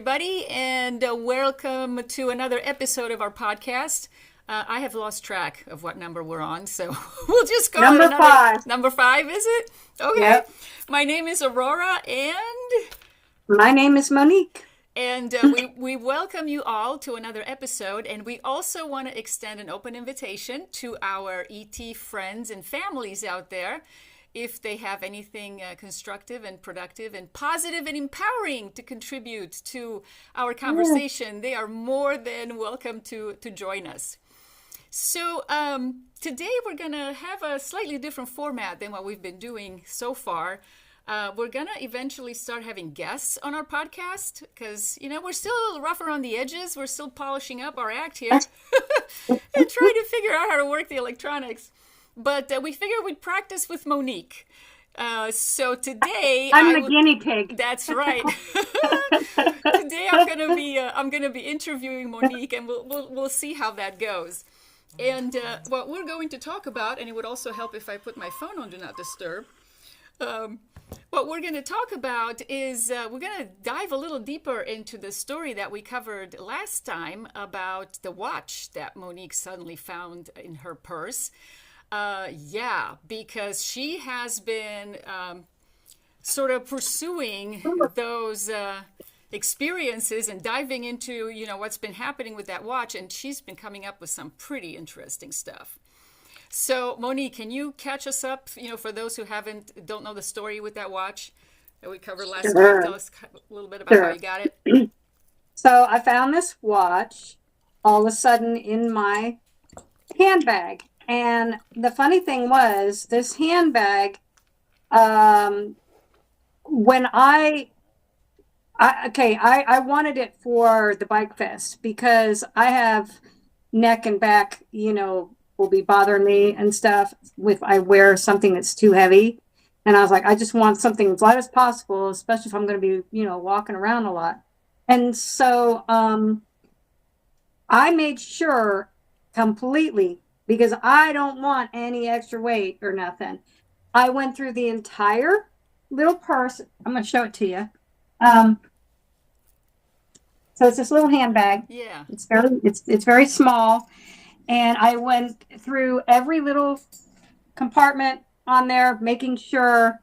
everybody, and welcome to another episode of our podcast. I have lost track of what number we're on, so we'll just go number another, 5. Number 5, is it? Okay. Yep. My name is Aurora, and my name is Monique. And we welcome you all to another episode, and we also want to extend an open invitation to our ET friends and families out there. If they have anything constructive and productive and positive and empowering to contribute to our conversation, they are more than welcome to join us. So today we're going to have a slightly different format than what we've been doing so far. We're going to eventually start having guests on our podcast because, you know, we're still a little rough around the edges. We're still polishing up our act here and trying to figure out how to work the electronics. But we figured we'd practice with Monique. So today I'm the guinea pig. That's right. Today I'm gonna be interviewing Monique, and we'll see how that goes. And what we're going to talk about, and it would also help if I put my phone on Do Not Disturb. What we're going to talk about is we're going to dive a little deeper into the story that we covered last time about the watch that Monique suddenly found in her purse. Because she has been sort of pursuing those experiences and diving into, you know, what's been happening with that watch, and she's been coming up with some pretty interesting stuff. So, Monique, can you catch us up, you know, for those who don't know the story with that watch that we covered last time? Tell us a little bit about how you got it. So I found this watch all of a sudden in my handbag. And the funny thing was, this handbag, when I wanted it for the Bike Fest because I have neck and back, you know, will be bothering me and stuff if I wear something that's too heavy. And I was like, I just want something as light as possible, especially if I'm going to be, you know, walking around a lot. And so I made sure completely, because I don't want any extra weight or nothing. I went through the entire little purse. I'm going to show it to you. So it's this little handbag. Yeah. It's very small. And I went through every little compartment on there, making sure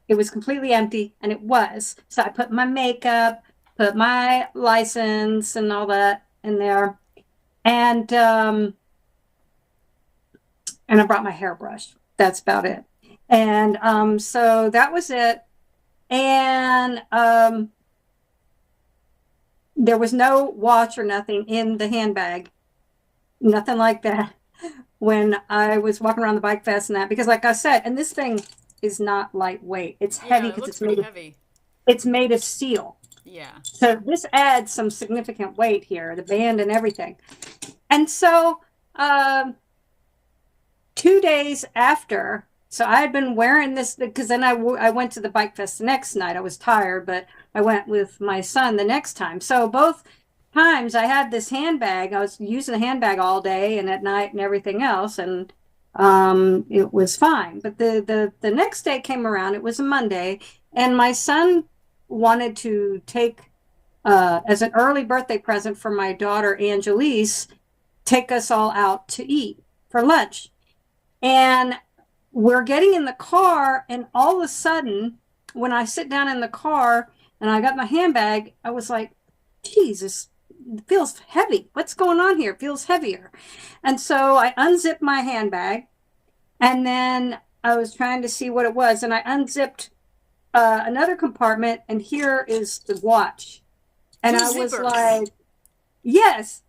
it was completely empty, and it was. So I put my makeup, put my license and all that in there. And I brought my hairbrush. That's about it. And so that was it. And there was no watch or nothing in the handbag. Nothing like that when I was walking around the Bike Fest and that. Because like I said, and this thing is not lightweight. It's heavy because it's made of steel. Yeah. So this adds some significant weight here, the band and everything. And so 2 days after, so I had been wearing this because then I went to the Bike Fest the next night. I was tired, but I went with my son the next time. So both times I had this handbag. I was using the handbag all day and at night and everything else, and it was fine. But the next day came around. It was a Monday, and my son wanted to take as an early birthday present for my daughter Angelise, take us all out to eat for lunch. And we're getting in the car, and all of a sudden, when I sit down in the car and I got my handbag, I was like, Jesus, it feels heavy. What's going on here? It feels heavier. And so I unzipped my handbag, and then I was trying to see what it was, and I unzipped another compartment, and here is the watch. And I was like, yes.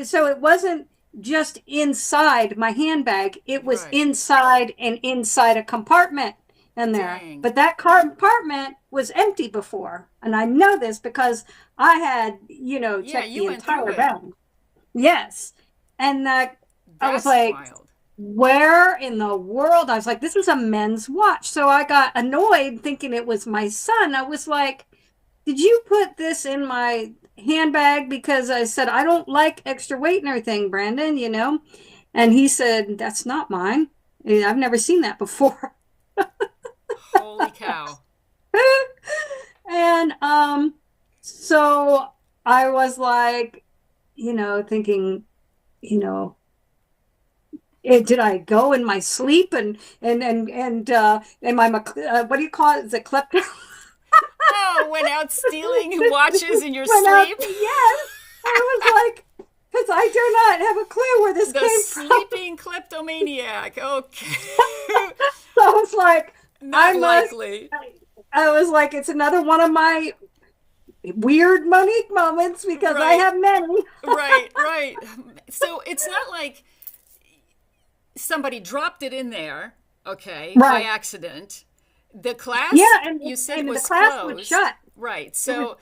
So it wasn't just inside my handbag. It was inside a compartment in there. Dang. But that compartment was empty before. And I know this because I had, you know, checked the entire bag. Yes. And I was like, wild. Where in the world? I was like, this is a men's watch. So I got annoyed thinking it was my son. I was like, did you put this in my handbag? Because I said, I don't like extra weight and everything, Brandon, you know? And he said, that's not mine. I've never seen that before. Holy cow. And so I was like, thinking, you know, did I go in my sleep and my what do you call it? Is it klepto? Oh, went out stealing watches in your Went out. sleep. Yes, I was like, because I do not have a clue where this The came from. sleeping kleptomaniac. Okay. So I was like, I Not must. likely. I was like, it's another one of my weird Monique moments because I Right. have many. Right, right. So it's not like somebody dropped it in there, okay, by Right. accident. The Yeah, class, and you said, and the was class was closed. shut. Right. It was So,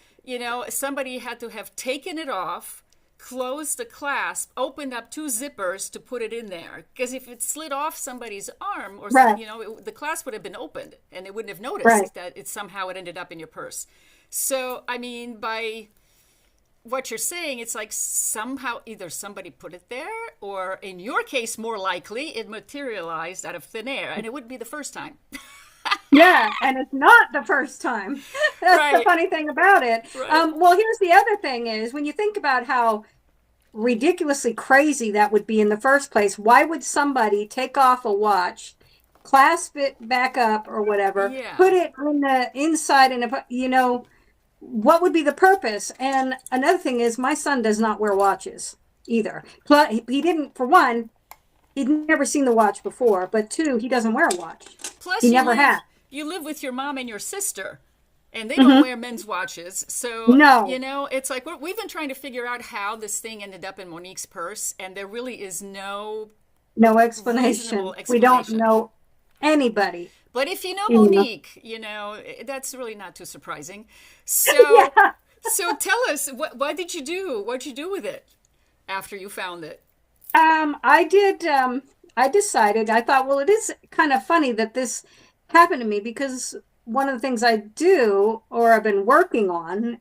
somebody had to have taken it off, closed the clasp, opened up two zippers to put it in there. Because if it slid off somebody's arm or something, right, the clasp would have been opened and they wouldn't have right. noticed that it somehow it ended up in your purse. So, I mean, by what you're saying, it's like somehow either somebody put it there, or in your case, more likely, it materialized out of thin air, and it wouldn't be the first time. Yeah, and it's not the first time. That's the Right, funny thing about it. right. Well, here's the other thing is when you think about how ridiculously crazy that would be in the first place, why would somebody take off a watch, clasp it back up or whatever, Yeah. put it on the inside and what would be the purpose? And another thing is my son does not wear watches either. Plus, he didn't, for one, he'd never seen the watch before, but two, he doesn't wear a watch. Plus, He never had. you live with your mom and your sister, and they don't Hmm. wear men's watches. So, No, it's like we've been trying to figure out how this thing ended up in Monique's purse, and there really is no no explanation. reasonable We don't explanation. know anybody. But if you know You know. Monique, that's really not too surprising. So, Yeah. so tell us, what did you do? What'd you do with it after you found it? I did. I decided. I thought, well, it is kind of funny that this happened to me because one of the things I do or I've been working on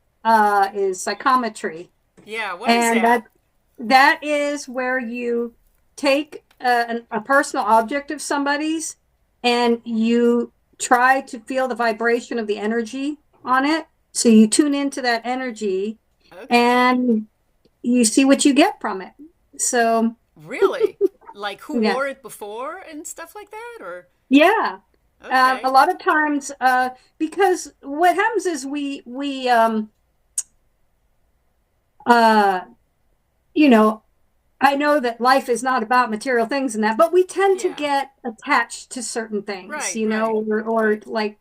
is psychometry, Yeah, what is and that? that is where you take a personal object of somebody's and you try to feel the vibration of the energy on it. So you tune into that energy Okay. and you see what you get from it. So Really? Like who yeah, wore it before and stuff like that? Or, yeah. A okay. lot of times, because what happens is uh, you know, I know that life is not about material things and that, but we tend to Yeah. get attached to certain things, Right, right, or right. like,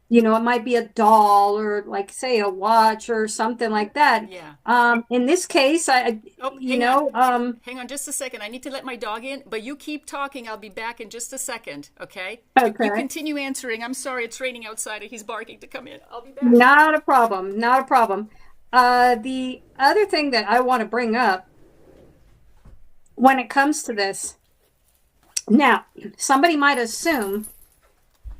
it might be a doll or like say a watch or something like that. Yeah. In this case, Oh, hang on. Hang on just a second. I need to let my dog in, but you keep talking. I'll be back in just a second, okay? You okay, continue answering. I'm sorry, it's raining outside and he's barking to come in. I'll be back. not a problem, not a problem. The other thing that I want to bring up when it comes to this, now, somebody might assume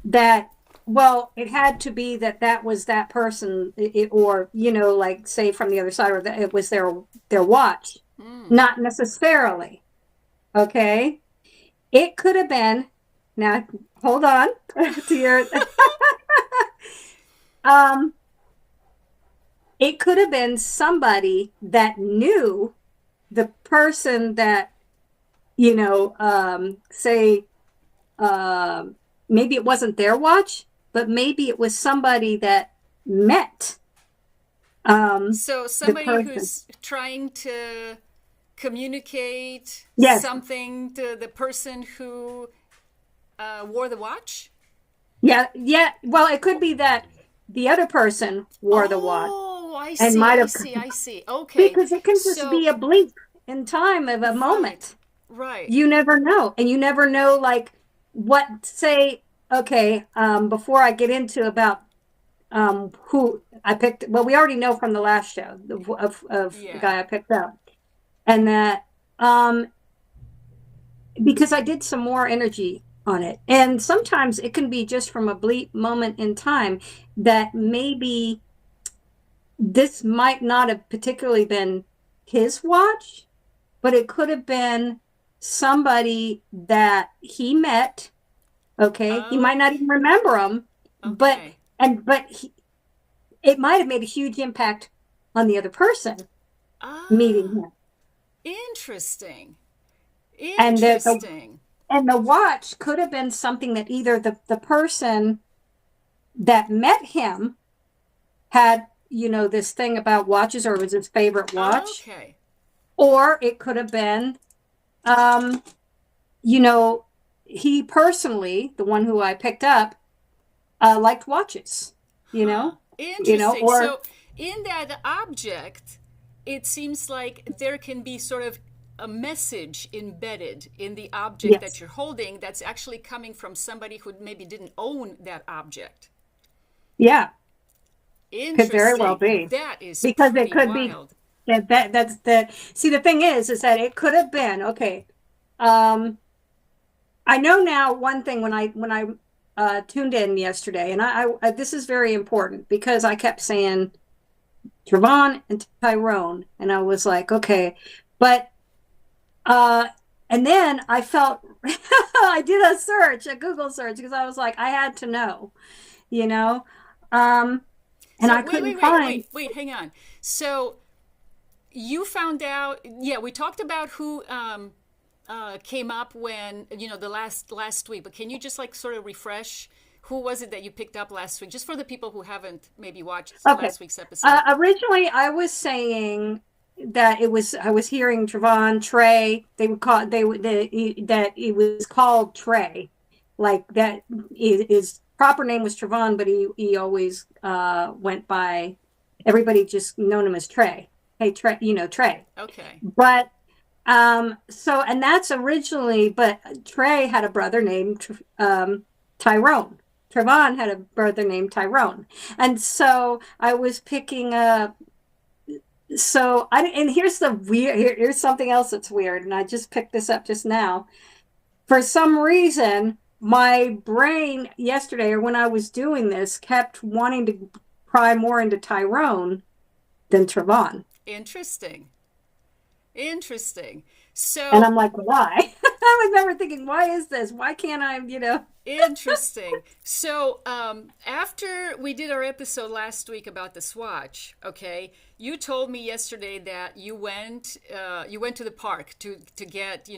that, well, it had to be that was that person, or like say from the other side, or that it was their watch. Mm. Not necessarily. Okay, it could have been. Now, hold on to your. um, it could have been somebody that knew the person that say, um, maybe it wasn't their watch, but maybe it was somebody that met So the somebody person. who's trying to communicate Yes. something to the person who wore the watch? Yeah. Yeah. Well, it could be that the other person wore the watch Oh, I and see, might I have, see, I see. Okay. because it can just So, be a blink in time of a right, moment. right. You never know. And you never know, like, what, say, okay, before I get into about who I picked. Well, we already know from the last show of the Yeah. guy I picked up, and that because I did some more energy on it, and sometimes it can be just from a bleak moment in time that maybe this might not have particularly been his watch, but it could have been somebody that he met. Okay, he might not Okay. even remember him, but Okay. it might have made a huge impact on the other person. meeting Ah, him. interesting. And Interesting. the watch could have been something that either the person that met him had, this thing about watches, or it was his favorite watch, Okay. or it could have been, um, you know, he personally, the one who I picked up, liked watches, Huh. Interesting. or So, in that object, it seems like there can be sort of a message embedded in the object that yes, you're holding that's actually coming from somebody who maybe didn't own that object. yeah, could very well Interesting. be, That is because it pretty could be wild. that's that. See, the thing is that it could have been okay. Um, I know now one thing when I tuned in yesterday, and this is very important because I kept saying Trevon and Tyrone, and I was like, okay, but uh, and then I felt I did a Google search, because I was like, I had to know, you know, um, and So I wait, couldn't wait, wait, find. wait, wait. Hang on. So you found out? Yeah, we talked about who came up when the last week. But can you just like sort of refresh? Who was it that you picked up last week? Just for the people who haven't maybe watched Okay, last week's episode. originally I was saying that I was hearing Trevon Trey. They would call that it was called Trey, like that. His proper name was Trevon, but he always went by, everybody just known him as Trey. Hey Trey, Trey. Okay. But so, and that's originally, but Trey had a brother named Tyrone. Trevon had a brother named Tyrone. And so I was picking up, and here's the here's something else that's weird. And I just picked this up just now. For some reason, my brain yesterday, or when I was doing this, kept wanting to pry more into Tyrone than Trevon. Interesting. Interesting. And So I'm like, why? I was never thinking, why is this? Why can't I, interesting. So, after we did our episode last week about the Swatch, okay, you told me yesterday that you went to the park to get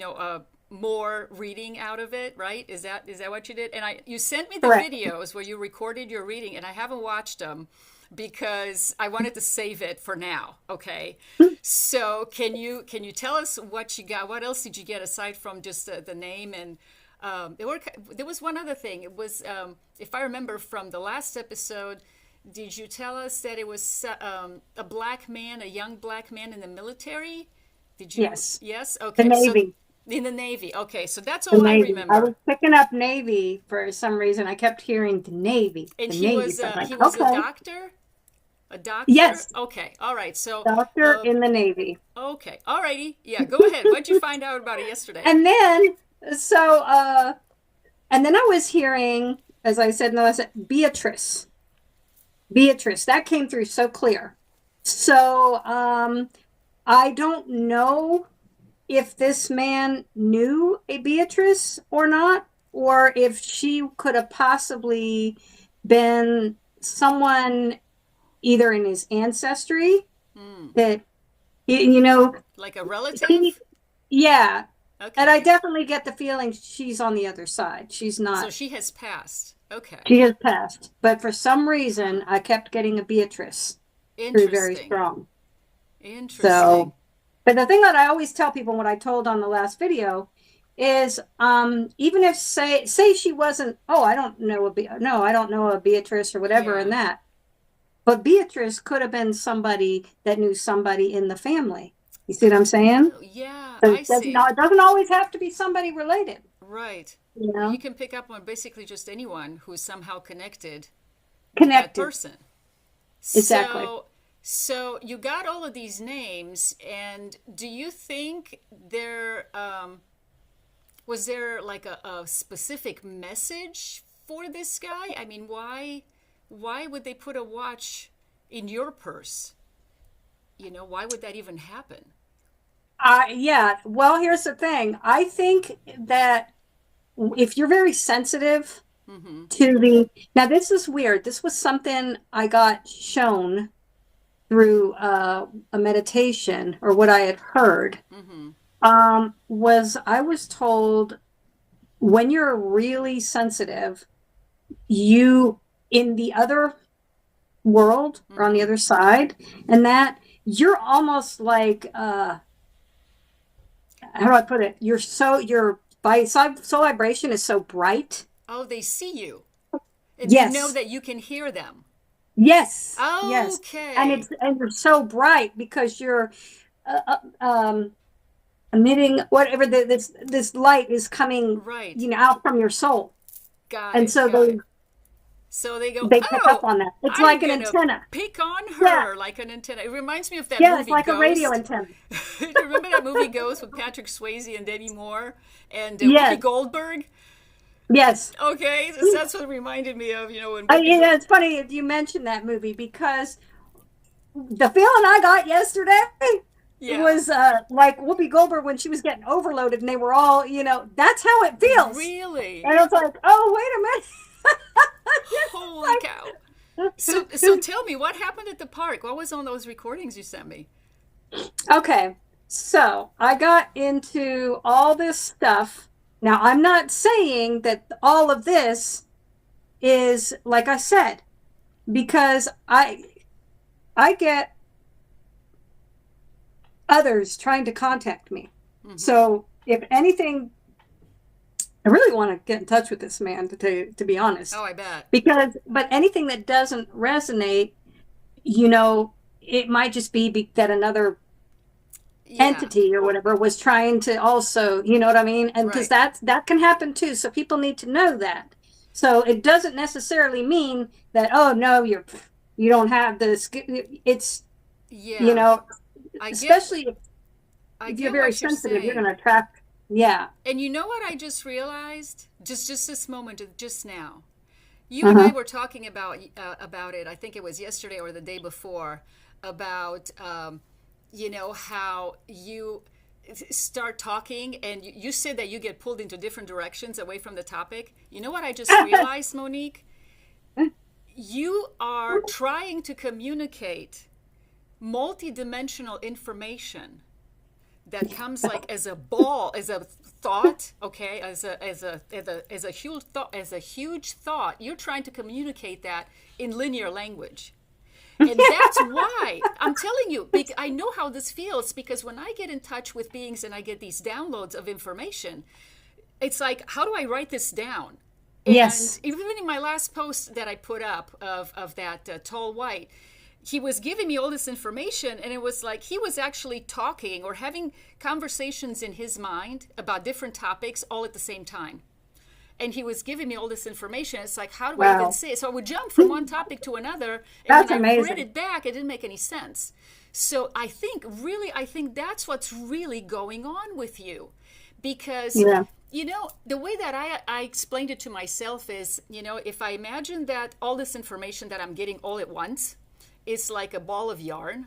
more reading out of it, right? Is that what you did? And you sent me the Correct. videos where you recorded your reading, and I haven't watched them because I wanted to save it for now. Okay, so can you tell us what you got? What else did you get aside from just the name? And there was one other thing. It was, if I remember from the last episode, did you tell us that it was a black man, a young black man in the military? Did you? Yes. Yes. The Okay. So Navy. in the Navy. Okay. So that's The all I Navy. I was remember. picking up Navy for some reason. I kept hearing the Navy. And The he Navy. was So I was he like, was a okay. doctor. A doctor. Yes. Okay. All right. So Doctor in the Navy. okay. All righty. Yeah. Go ahead. What did you find out about it yesterday? And then, so, and then I was hearing, as I said, no, I said Beatrice. Beatrice. That came through so clear. So, I don't know if this man knew a Beatrice or not, or if she could have possibly been someone either in his ancestry that, Like a he, relative? yeah. And I Okay. definitely get the feeling she's on the other side. She's So not, she has passed. Okay. she has passed. But for some reason, I kept getting a Beatrice through very Interesting. strong. Interesting. So, but the thing that I always tell people, what I told on the last video, is even if say she wasn't, oh, I don't know no, I don't know a Beatrice or whatever in Yeah. that, but Beatrice could have been somebody that knew somebody in the family. You see what I'm saying? Oh, yeah, So I see. it doesn't always have to be somebody related, Right. you Well, you know, can pick up on basically just anyone who's somehow connected with that connected. person. Exactly. So you got all of these names, and do you think was there like a specific message for this guy? I mean, why would they put a watch in your purse? Why would that even happen? Yeah. Well, here's the thing. I think that if you're very sensitive Mm-hmm. to now this is weird. This was something I got shown through a meditation, or what I had heard, Mm-hmm. was I was told when you're really sensitive, you in the other world or on the Mm-hmm. other side, and that you're almost like how do I put it? Your soul vibration is so bright. Oh, they see you, and you know Yes. that you can hear them. Yes. Yes. And Okay. you're so bright because you're emitting whatever this light is coming, Right. out from your soul. Got And it. so Got it. So they go, they pick up oh, on that. It's I'm like an gonna antenna. pick on Yeah. her like an antenna. It reminds me of that Yeah, it's movie like a radio Ghost. antenna. Do you remember that movie Ghost with Patrick Swayze and Demi Moore and Whoopi Yes. Goldberg? Yes. Okay, so that's what it reminded me of, when It's funny if you mention that movie, because the feeling I got yesterday yeah, was like Whoopi Goldberg when she was getting overloaded and they were all, that's how it feels. really, And it's like, oh, wait a minute. holy cow. So tell me, what happened at the park? What was on those recordings you sent me? Okay, so I got into all this stuff. Now, I'm not saying that all of this is, like I said, because I get others trying to contact me. Mm-hmm. So if anything, I really want to get in touch with this man to be honest. Oh, I bet. But anything that doesn't resonate, it might just be that another entity or whatever was trying to also, you know what I mean? And because that can happen too. So people need to know that. So it doesn't necessarily mean that, oh no, you don't have this. It's, especially if you're very sensitive, you're going to attract. Yeah. And you know what I just realized? Just this moment, just now. You and I were talking about it. I think it was yesterday or the day before, about how you start talking and you said that you get pulled into different directions away from the topic. You know what I just realized, Monique? You are trying to communicate multidimensional information that comes like as a ball, as a thought, okay, as a huge thought. You're trying to communicate that in linear language. And that's why I'm telling you, I know how this feels, because when I get in touch with beings and I get these downloads of information, it's like, how do I write this down? Yes. And even in my last post that I put up of that tall white, he was giving me all this information, and it was like he was actually talking or having conversations in his mind about different topics all at the same time. And he was giving me all this information. It's like, how do I even say it? So I would jump from one topic to another, and when I read it back, it didn't make any sense. So I think that's what's really going on with you. Because, the way that I explained it to myself is, if I imagine that all this information that I'm getting all at once is like a ball of yarn,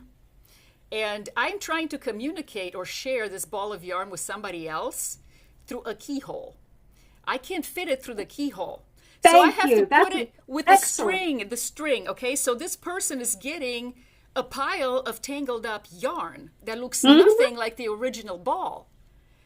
and I'm trying to communicate or share this ball of yarn with somebody else through a keyhole. I can't fit it through the keyhole. So I have to put it with the string, okay? So this person is getting a pile of tangled up yarn that looks nothing like the original ball.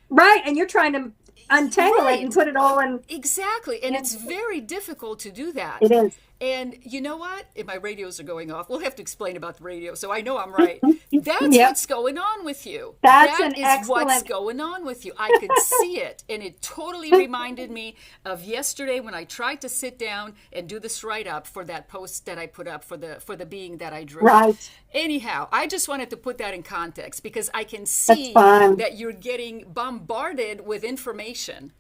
Right, and you're trying to untangle it and put it all in. Exactly, and it's very difficult to do that. It is. And you know what? If my radios are going off, we'll have to explain about the radio, so I know I'm right. That's what's going on with you. That is what's going on with you. I could see it, and it totally reminded me of yesterday when I tried to sit down and do this write-up for that post that I put up for the being that I drew. Right. Anyhow, I just wanted to put that in context, because I can see that you're getting bombarded with information.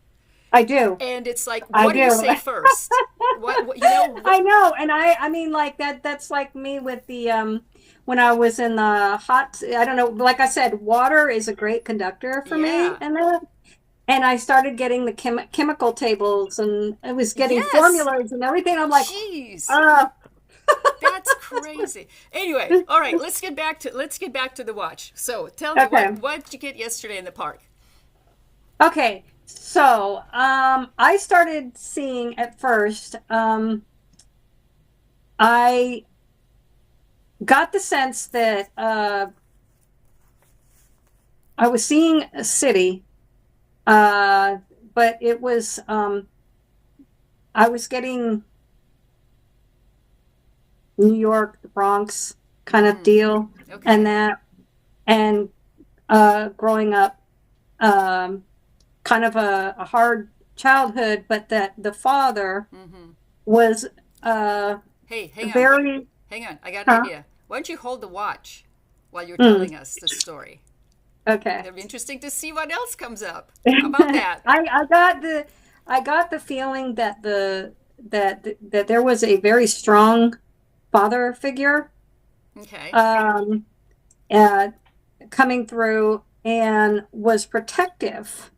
I do. And it's like, what do you say first? I know. And I mean, like that's like me with the, when I was in the I don't know, like I said, water is a great conductor for me. And I started getting the chemical tables, and I was getting formulas and everything. I'm like, jeez. That's crazy. Anyway, all right, let's get back to the watch. So tell me, what did you get yesterday in the park? Okay. So, I started seeing at first, I got the sense that I was seeing a city, but it was I was getting New York, the Bronx kind of deal, Okay. and growing up, kind of a hard childhood, but that the father was Hey, hang on. very. Hang on. I got an Huh? idea. Why don't you hold the watch while you're telling us the story? Okay. It'll be interesting to see what else comes up. How about that? I got the feeling that that there was a very strong father figure Okay. um, uh, coming through and was protective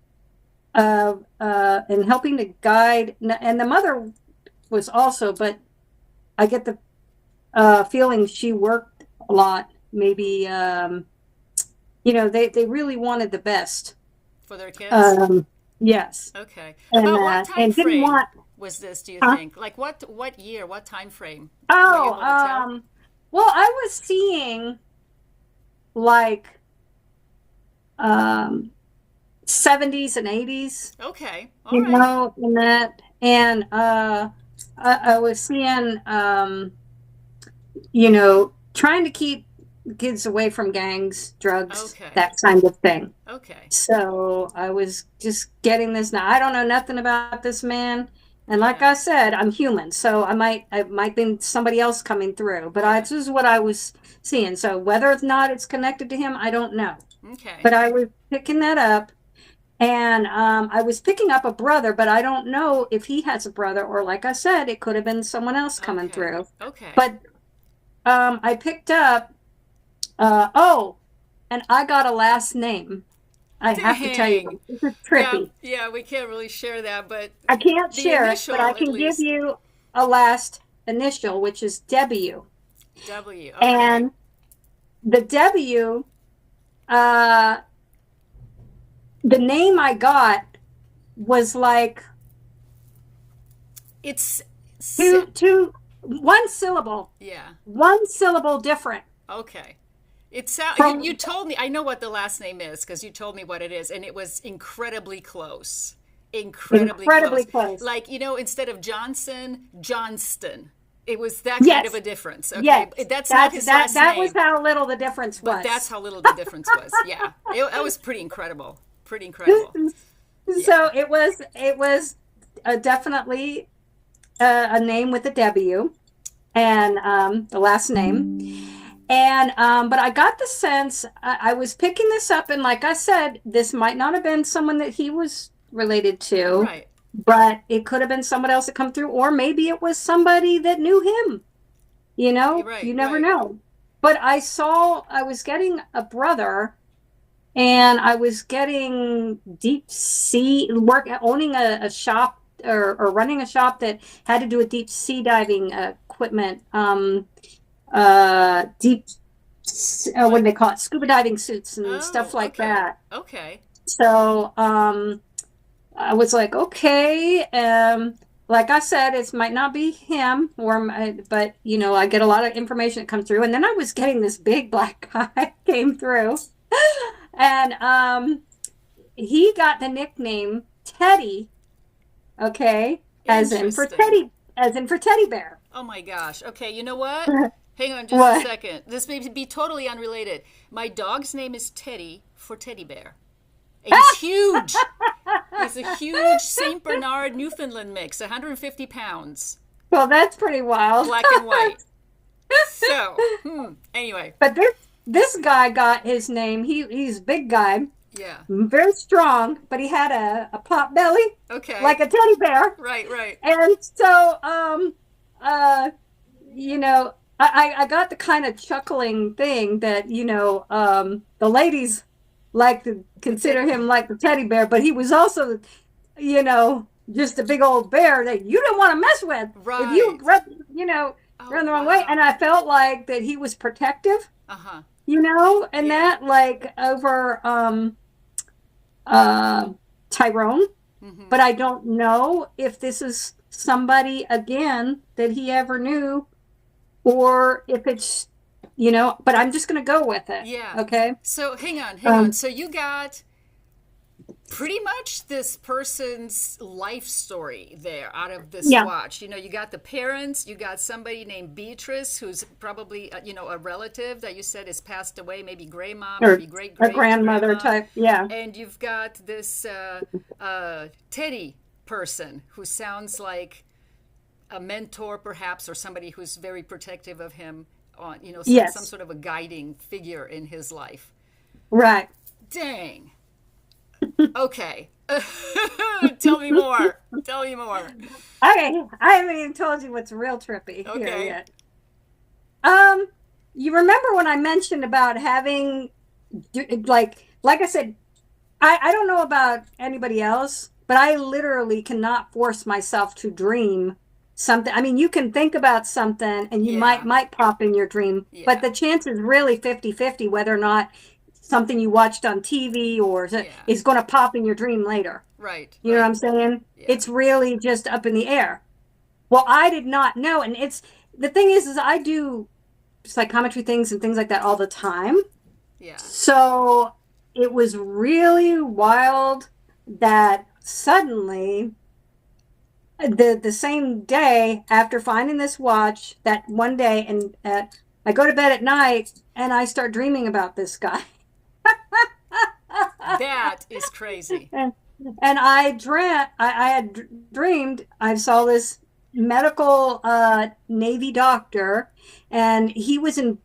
of and helping to guide. And the mother was also, but I get the feeling she worked a lot. Maybe they really wanted the best. For their kids? Yes, Okay. and About what time and didn't frame want. was this, do you Huh? think? Like what year, what time frame? Were you Oh, able to tell? well, I was seeing like um 70s and 80s, Okay. All right. in that, and I was seeing trying to keep kids away from gangs, drugs, Okay. that kind of thing. Okay. So I was just getting this. Now I don't know nothing about this man, and like Yeah. I said, I'm human, so I might be somebody else coming through. But Yeah. this is what I was seeing. So whether or not it's connected to him, I don't know. Okay. But I was picking that up, and I was picking up a brother, but I don't know if he has a brother, or like I said, it could have been someone else coming Okay. through. Okay. But I picked up. Oh, and I got a last name. I have to tell Dang. you, this is Yeah, trippy. yeah, we can't really share that, but I can't the share it, but I initial at can give least. you a last initial, which is W. W. Okay. And the W, uh, the name I got was like It's one syllable, yeah. different Okay. You from. told me I know what the last name is because you told me what it is and it was incredibly close. Incredibly Incredibly close. close. Like, instead of Johnson, Johnston. It was that kind of Yes, a difference. Okay. yes. That's not his last That was name, how little the difference but that's was. how little the difference was. Yeah. That was pretty incredible. Pretty incredible. Yeah. So it was definitely a name with a W, and the last name. And but I got the sense I was picking this up, and like I said, this might not have been someone that he was related to, Right. but it could have been someone else that come through, or maybe it was somebody that knew him. Right. You never Right. know. But I was getting a brother, and I was getting deep sea work, owning a shop, or running a shop that had to do with deep sea diving equipment, deep, what do Like, they call it? Scuba diving suits and stuff oh, like okay. that. Okay. So I was like, okay, like I said, it might not be him, but I get a lot of information that comes through, and then I was getting this big black guy came through, and he got the nickname Teddy, okay, Interesting. as in for teddy bear. Oh my gosh. Okay, you know what? Hang on just a What? second. This may be totally unrelated. My dog's name is Teddy for teddy bear. He's huge. He's a huge St. Bernard Newfoundland mix, 150 pounds, Well, that's pretty wild. black and white. So, anyway, But this guy got his name. He's a big guy, yeah. very strong, but he had a pot belly Okay. like a teddy bear. Right, right. And so uh I got the kind of chuckling thing that the ladies like to consider him like the teddy bear, but he was also just a big old bear that you didn't want to mess with if you Right. run Oh, the wrong way. And wow. I felt like that he was protective, Uh-huh. and Yeah. that, like, over Tyrone. Mm-hmm. But I don't know if this is somebody again that he ever knew, or if it's but I'm just going to go with it. Yeah. Okay. So hang on. Um, So you got pretty much this person's life story there out of this yeah, watch. You got the parents, you got somebody named Beatrice, who's probably, a relative that you said has passed away, maybe grandma, or maybe a great grandmother grandma. type. Yeah. And you've got this Teddy person who sounds like a mentor, perhaps, or somebody who's very protective of him on, some Yes. sort of a guiding figure in his life. Right. Dang. Okay. Tell me more. Tell me more. Okay. I haven't even told you what's real trippy here Okay. yet. Um, you remember when I mentioned about having, like I said, I don't know about anybody else, but I literally cannot force myself to dream something. I mean, you can think about something and you might Yeah. might pop in your dream, but Yeah. the chance is really 50-50 whether or not something you watched on TV or Yeah. is going to pop in your dream later. Right. You know what Right. I'm saying? Yeah. It's really just up in the air. Well, I did not know, and it's the thing is I do psychometry things and things like that all the time. Yeah. So it was really wild that suddenly the same day after finding this watch, that one day, and I go to bed at night and I start dreaming about this guy. That is crazy. and, and I dreamt I had dreamed I saw this medical Navy doctor, and he was in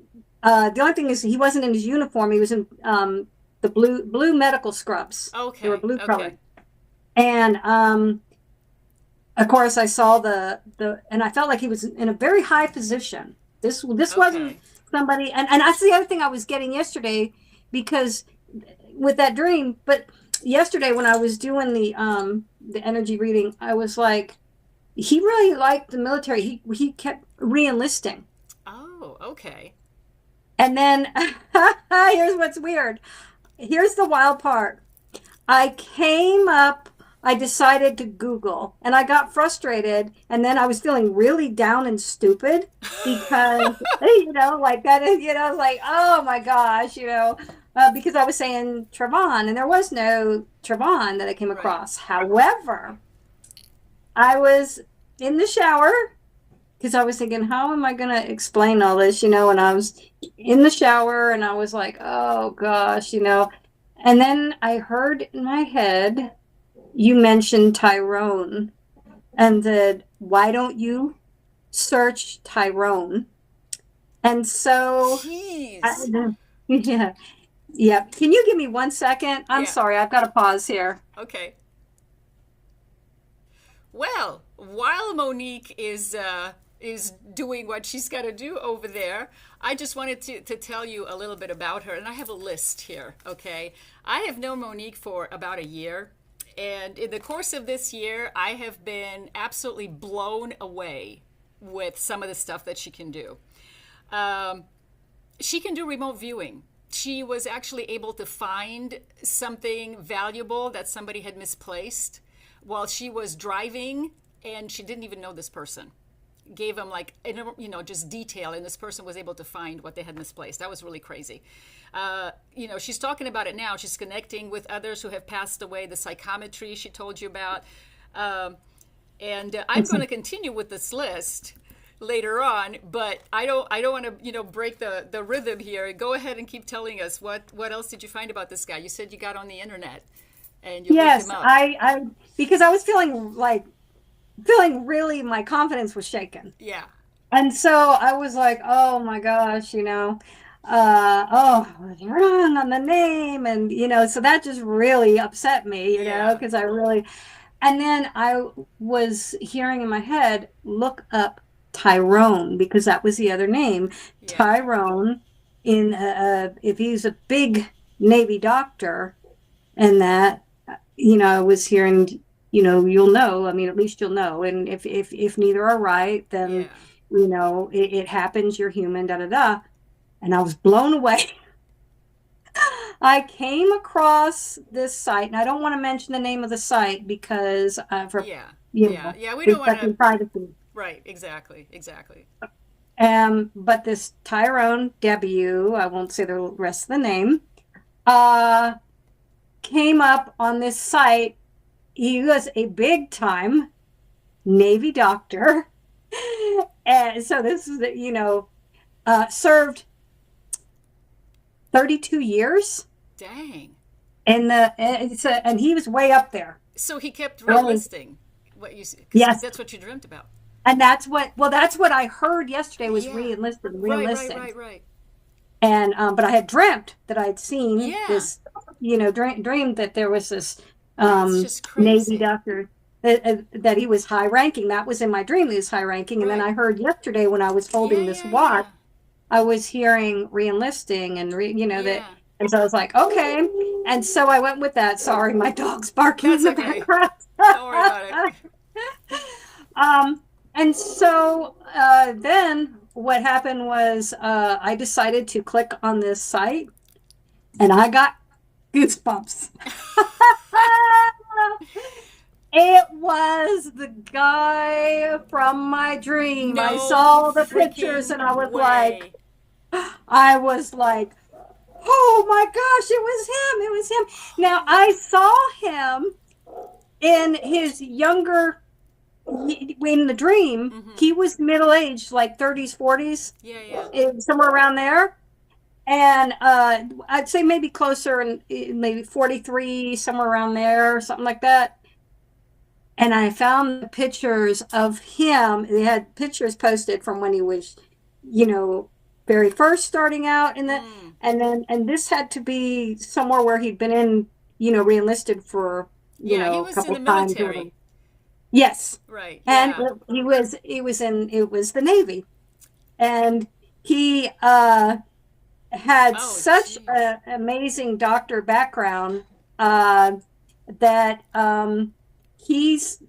the only thing is he wasn't in his uniform. He was in the blue medical scrubs. They were Okay. blue Okay. colored. And of course I saw and I felt like he was in a very high position. This wasn't Okay. somebody, and that's the other thing I was getting yesterday, because with that dream. But yesterday when I was doing the energy reading, I was like, he really liked the military. He kept re-enlisting. Oh, okay. And then here's what's weird. Here's the wild part. I decided to Google, and I got frustrated, and then I was feeling really down and stupid because, like that is, I was like, oh my gosh, because I was saying Trevon, and there was no Trevon that I came Right. across. However, I was in the shower because I was thinking, how am I going to explain all this, and I was in the shower and I was like, oh gosh, and then I heard in my head, you mentioned Tyrone, and said, why don't you search Tyrone? And so, Jeez. yeah, yeah. Can you give me 1 second? I'm Yeah. sorry, I've got to pause here. Okay. Well, while Monique is doing what she's got to do over there, I just wanted to tell you a little bit about her, and I have a list here. Okay, I have known Monique for about a year, and in the course of this year, I have been absolutely blown away with some of the stuff that she can do. Um, she can do remote viewing. She was actually able to find something valuable that somebody had misplaced while she was driving, and she didn't even know this person. Gave them like, just detail, and this person was able to find what they had misplaced. That was really crazy. She's talking about it now. She's connecting with others who have passed away, the psychometry she told you about. And I'm going to continue with this list later on, but I don't want to break the rhythm here. Go ahead and keep telling us what else did you find about this guy? You said you got on the internet and you looked Yes, him up. I because I was feeling really, my confidence was shaken. Yeah. And so I was like, oh my gosh, you're wrong on the name. And, so that just really upset me, Yeah. because and then I was hearing in my head, look up Tyrone, because that was the other name. Yeah. Tyrone, if he's a big Navy doctor, and that, I was hearing, you'll know. I mean, at least you'll know. And if neither are right, then, Yeah. it happens. You're human, da da da. And I was blown away. I came across this site, and I don't want to mention the name of the site Yeah. Yeah. Yeah. We don't want to. respecting privacy. Right. Exactly. Exactly. But this Tyrone W, I won't say the rest of the name, uh, came up on this site. He was a big time Navy doctor. And so this is, served 32 years. Dang. And he was way up there. So he kept re-enlisting what you, yes, that's what you dreamt about. And that's what I heard yesterday was re-enlisting. Right. And but I had dreamt that I'd seen this, dreamed that there was this Navy doctor that he was high ranking. That was in my dream. He was high ranking, and then I heard yesterday when I was holding this watch, I was hearing re-enlisting and that. And so I was like, okay. And so I went with that. Sorry, my dog's barking in the background. Don't worry about it. And so then what happened was I decided to click on this site, and I got goosebumps. It was the guy from my dream. I saw the pictures, and I was like, oh my gosh, it was him. Now, I saw him in his younger, in the dream, he was middle-aged, like 30s, 40s, somewhere around there. And I'd say maybe closer, and maybe 43, somewhere around there, something like that. And I found the pictures of him. They had pictures posted from when he was, very first starting out in the, and this had to be somewhere where he'd been in, re-enlisted for, he was a couple in the times. military. Yes. Right. And it was the Navy. And he had such an amazing doctor background that he's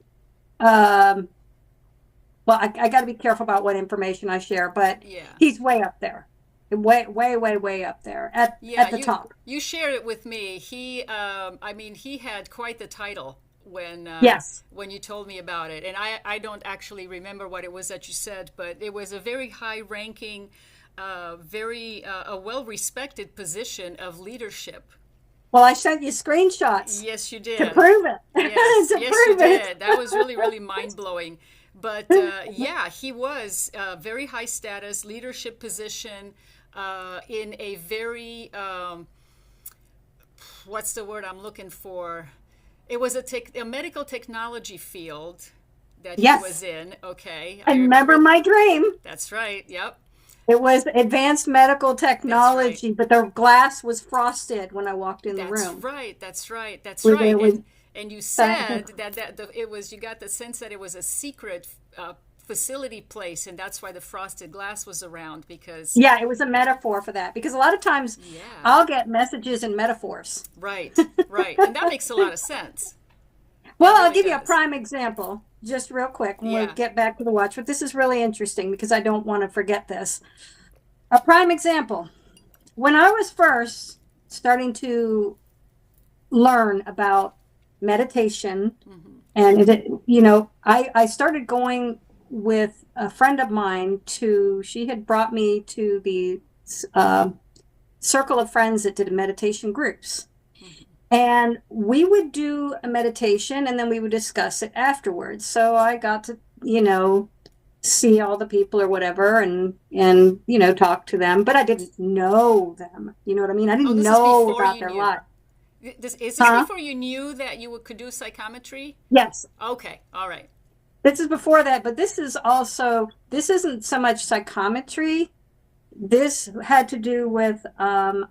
well, I got to be careful about what information I share, but he's way up there, way up there at the top. You shared it with me. He had quite the title when you told me about it, and I don't actually remember what it was that you said, but it was a very high-ranking, a well-respected position of leadership. Well, I sent you screenshots. Yes, you did. To prove it. Yes, you did. That was really, really mind-blowing. But he was a very high status leadership position in a very, what's the word I'm looking for? It was a medical technology field that he was in. Okay. I remember my dream. That's right. Yep. It was advanced medical technology, but the glass was frosted when I walked in the room. That's right. And you said that it was, you got the sense that it was a secret facility place, and that's why the frosted glass was around, because... Yeah, it was a metaphor for that, because a lot of times I'll get messages in metaphors. Right. And that makes a lot of sense. Well, I'll give you a prime example, just real quick, and we'll get back to the watch. But this is really interesting because I don't want to forget this. A prime example. When I was first starting to learn about meditation, and I started going with a friend of mine she had brought me to the circle of friends that did meditation groups. And we would do a meditation, and then we would discuss it afterwards. So I got to, see all the people or whatever, and talk to them. But I didn't know them. You know what I mean? I didn't know about their life. Is this before you knew that you could do psychometry? Yes. Okay. All right. This is before that, but this isn't so much psychometry. This had to do with, I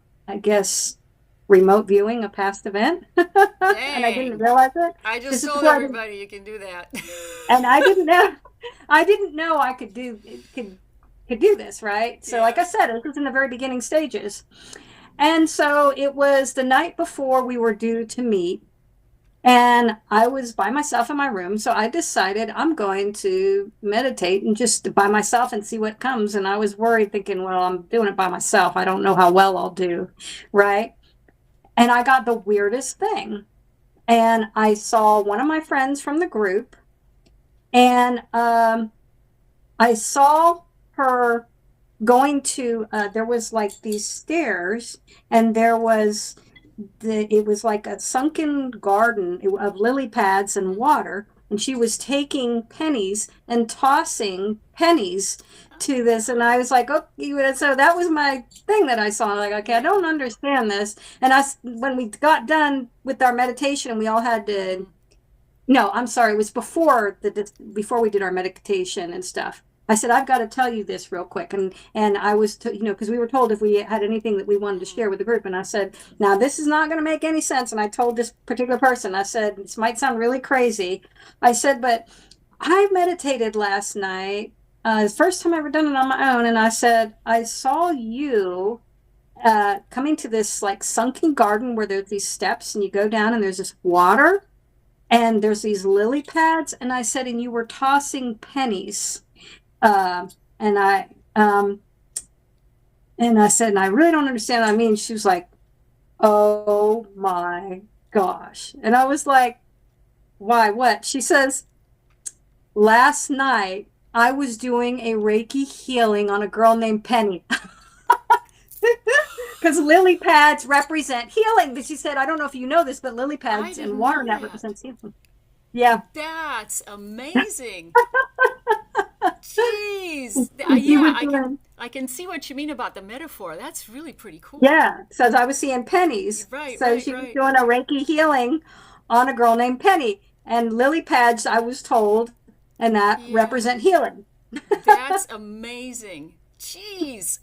guess, remote viewing a past event. And I didn't realize it. I just told everybody you can do that. And I didn't know I could do this, right? So like I said, it was in the very beginning stages. And so it was the night before we were due to meet, and I was by myself in my room. So I decided I'm going to meditate and just by myself and see what comes. And I was worried, thinking, well, I'm doing it by myself. I don't know how well I'll do, right? And I got the weirdest thing. And I saw one of my friends from the group, and I saw her going to, there was like these stairs, and there was it was like a sunken garden of lily pads and water, and she was taking pennies and tossing pennies to this, and I was like, okay, so that was my thing that I saw. Like, okay, I don't understand this. And when we got done with our meditation, we all had to. No, I'm sorry. It was before we did our meditation and stuff. I said, I've got to tell you this real quick. And I was, because we were told if we had anything that we wanted to share with the group. And I said, now this is not going to make any sense. And I told this particular person, I said, this might sound really crazy. I said, but I meditated last night. The first time I ever done it on my own. And I said, I saw you coming to this like sunken garden where there's these steps and you go down and there's this water and there's these lily pads. And I said, and you were tossing pennies. And I said, and I really don't understand what I mean. She was like, oh my gosh. And I was like, why, what? She says, last night I was doing a Reiki healing on a girl named Penny. Because lily pads represent healing. But she said, I don't know if you know this, but lily pads and water that represents healing. Yeah. That's amazing. Jeez. Yeah, I can see what you mean about the metaphor. That's really pretty cool. Yeah. So I was seeing pennies. Right. So she was doing a Reiki healing on a girl named Penny. And lily pads, I was told, and that represent healing. That's amazing. Jeez.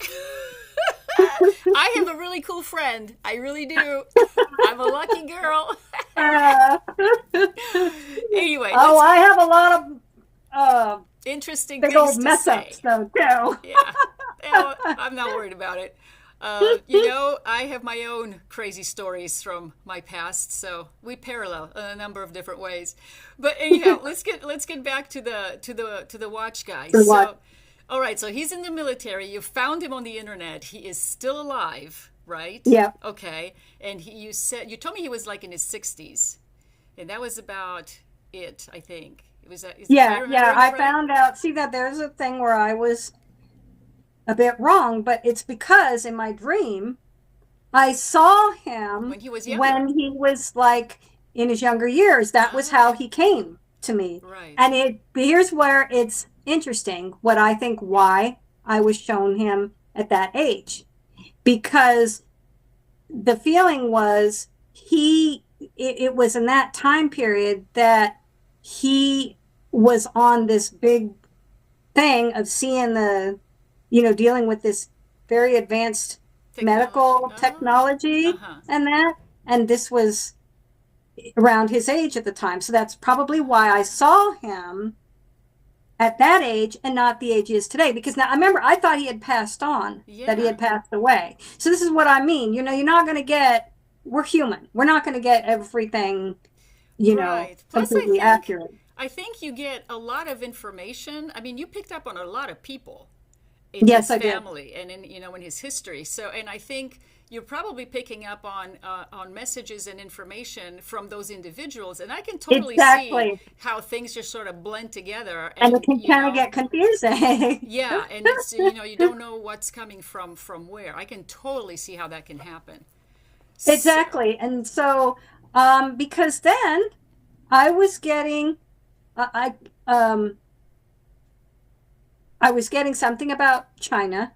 I have a really cool friend. I really do. I'm a lucky girl. Anyway. I have a lot of interesting big things old mess ups though too. Yeah. Well, I'm not worried about it. I have my own crazy stories from my past, so we parallel in a number of different ways. But anyhow, let's get back to the watch guy. So, all right, so he's in the military. You found him on the internet. He is still alive, right? Yeah. Okay. And you told me he was like in his 60s, and that was about it, I think. I found out. See that there's a thing where I was a bit wrong, but it's because in my dream I saw him when he was younger. When he was like in his younger years. That was how he came to me. Right. And here's where it's interesting. What I think why I was shown him at that age, because the feeling was it was in that time period that he was on this big thing of seeing dealing with this very advanced medical technology and this was around his age at the time. So that's probably why I saw him at that age and not the age he is today. Because now I remember I thought he had passed on, that he had passed away. So this is what I mean. You're not going to get, we're human. We're not going to get everything, completely accurate. I think you get a lot of information. I mean, you picked up on a lot of people in his family and in his history. So, and I think you're probably picking up on messages and information from those individuals. And I can totally see how things just sort of blend together. And it can kind of get confusing. Yeah, and it's you don't know what's coming from where. I can totally see how that can happen. Exactly. And so because then I was getting I was getting something about China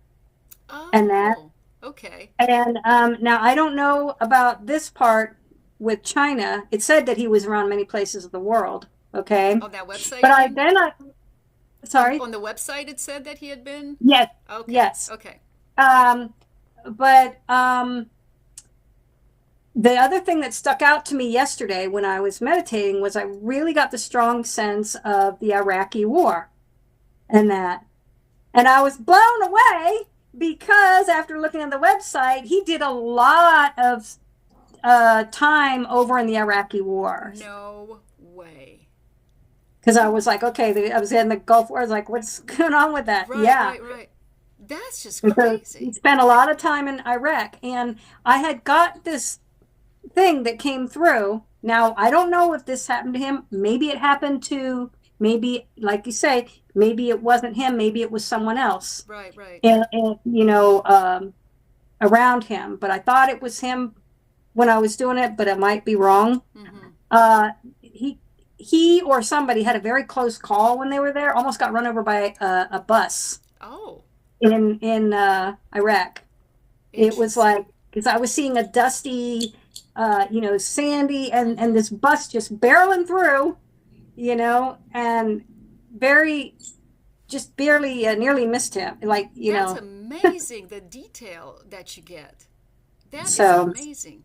and that. Okay. And now I don't know about this part with China. It said that he was around many places of the world. Okay. On that website. But sorry. On the website, it said that he had been. Yes. Okay. Yes. Okay. But the other thing that stuck out to me yesterday when I was meditating was I really got the strong sense of the Iraqi war and that. And I was blown away because after looking at the website, he did a lot of time over in the Iraqi war. No way. Because I was like, okay, I was in the Gulf War. I was like, what's going on with that? Right. That's just crazy. He spent a lot of time in Iraq. And I had got this thing that came through. Now, I don't know if this happened to him. Maybe it happened to maybe, like you say, maybe it wasn't him, maybe it was someone else, Right, right. and around him. But I thought it was him when I was doing it, but it might be wrong. Mm-hmm. Uh, he he or somebody had a very close call when they were there. Almost got run over by a bus Oh, in Iraq. It was like, interesting. because I was seeing a dusty, sandy, and this bus just barreling through, and very just barely nearly missed him. Like, That's amazing, the detail that you get. That is so amazing.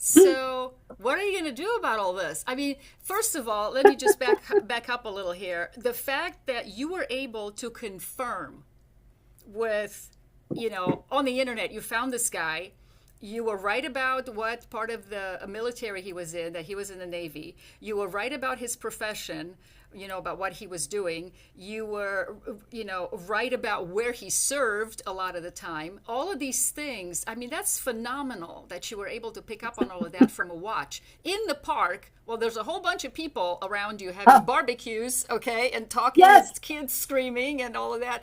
So, what are you going to do about all this? I mean, first of all, let me just back up a little here. The fact that you were able to confirm with, on the internet, you found this guy. You were right about what part of the military he was in, that he was in the Navy. You were right about his profession, about what he was doing. You were, right about where he served a lot of the time. All of these things, I mean, that's phenomenal that you were able to pick up on all of that from a watch. In the park, well, there's a whole bunch of people around you having barbecues, okay, and talking, yes, and kids screaming and all of that.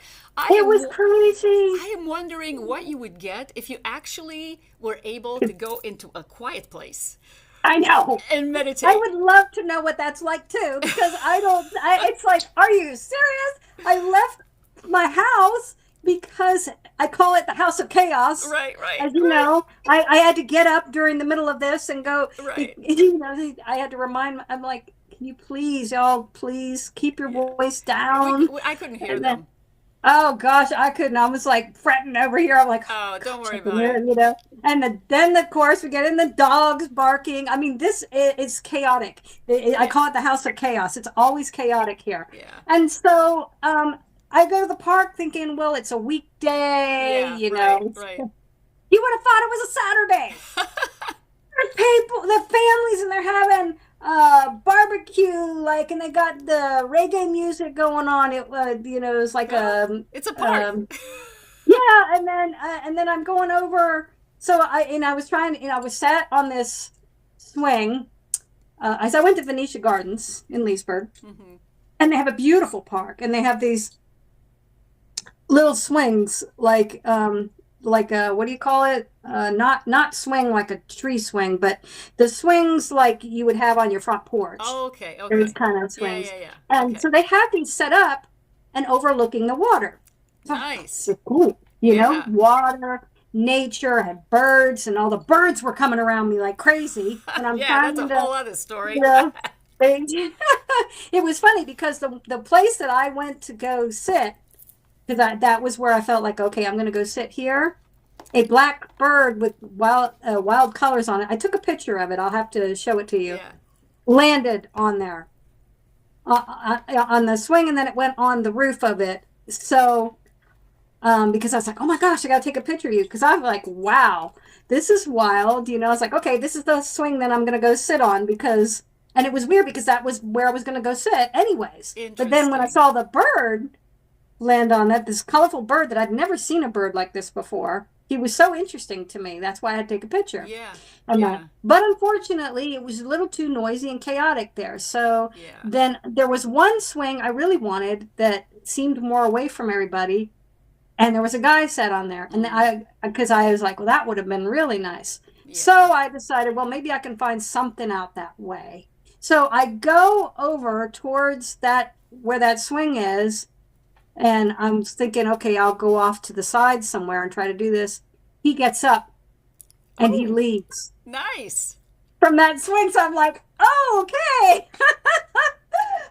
it was crazy. I am wondering what you would get if you actually were able to go into a quiet place I know. and meditate. I would love to know what that's like too, because it's like, are you serious? I left my house because I call it the house of chaos. Right, right. As you know, I had to get up during the middle of this and go, Right. I had to remind, I'm like, can you please, y'all, please keep your voice down? I couldn't hear And them. oh gosh, I couldn't. I was like fretting over here. I'm like, Oh, don't gosh, worry I can about hear it. it. And then of course we get in the dogs barking. I mean, this is chaotic. I call it the house of chaos. It's always chaotic here. Yeah. And so I go to the park thinking, well, it's a weekday. Yeah, You right, know, right. you would have thought it was a Saturday. There's people, the families, and they're having barbecue, like, and they got the reggae music going on. It was like Well, a it's a park. um, yeah, and then I'm going over. So I was trying. I was sat on this swing as I went to Venetia Gardens in Leesburg, Hmm. and they have a beautiful park, and they have these little swings, like what do you call it? Not swing like a tree swing, but the swings like you would have on your front porch. Oh, okay, Those okay. kind of Yeah, swings, yeah, yeah. and Okay. so they have these set up and overlooking the water. So Nice. it's cool, Yeah. water, nature, had birds, and all the birds were coming around me like crazy, and I'm Yeah, that's a trying to, whole other you story. know, they, it was funny because the place that I went to go sit, because that was where I felt like, okay, I'm going to go sit here. A black bird with wild colors on it. I took a picture of it. I'll have to show it to you. Yeah. Landed on there on the swing, and then it went on the roof of it. So because I was like, oh my gosh, I got to take a picture of you, because I'm like, wow, this is wild. I was like, okay, this is the swing that I'm going to go sit on, because, and it was weird because that was where I was going to go sit anyways. But then when I Interesting. saw the bird land on that, this colorful bird that I'd never seen a bird like this before, he was so interesting to me. That's why I had to take a picture. Yeah. And Yeah. but unfortunately, it was a little too noisy and chaotic there. So Yeah. then there was one swing I really wanted that seemed more away from everybody, and there was a guy sat on there, and because I was like, well, that would have been really nice. So Yeah. I decided, well, maybe I can find something out that way. So I go over towards that where that swing is, and I'm thinking, okay, I'll go off to the side somewhere and try to do this. He gets up and he Oh, leaves nice. from that swing. So I'm like, oh, okay.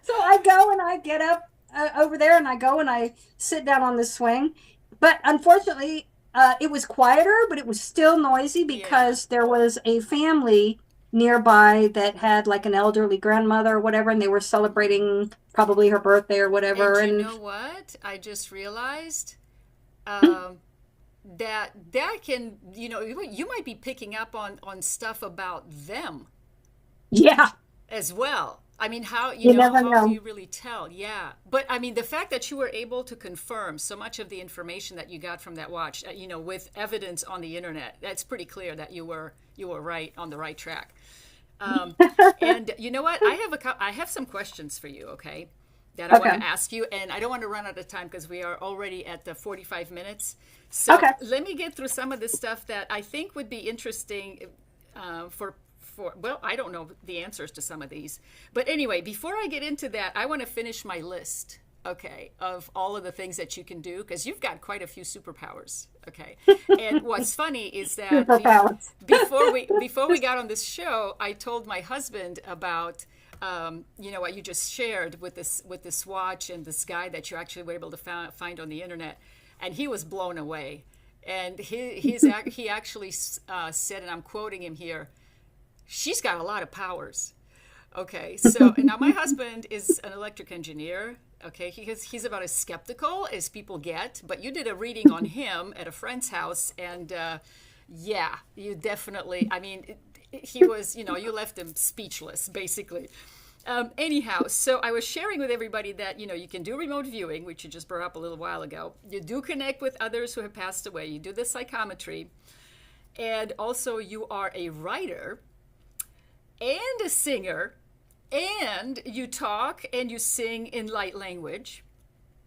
So I go and I get up over there, and I go and I sit down on the swing. But unfortunately, it was quieter, but it was still noisy Yeah. because there was a family nearby that had like an elderly grandmother or whatever, and they were celebrating probably her birthday or And whatever. you And know what? I just realized um, that can, you might be picking up on stuff about them yeah, as well. I mean, you never how do know. you really tell? Yeah. But I mean, the fact that you were able to confirm so much of the information that you got from that watch, with evidence on the internet, that's pretty clear that you were right on the right track. And you know what? I have some questions for you, okay? that I want Okay. to ask you, and I don't want to run out of time because we are already at the 45 minutes. So Okay. let me get through some of the stuff that I think would be interesting for well, I don't know the answers to some of these. But anyway, before I get into that, I want to finish my list, okay, of all of the things that you can do, because you've got quite a few superpowers, okay? And what's funny is that Superpowers. before we got on this show, I told my husband about what you just shared with this watch and this guy that you actually were able to find on the internet, and he was blown away. And he actually said, and I'm quoting him here, she's got a lot of powers. Okay, so and now my husband is an electric engineer. Okay, he's about as skeptical as people get. But you did a reading on him at a friend's house, and yeah, you definitely. I mean, he was. You left him speechless, basically. Anyhow, so I was sharing with everybody that you can do remote viewing, which you just brought up a little while ago. You do connect with others who have passed away. You do the psychometry, and also you are a writer and a singer, and you talk and you sing in light language,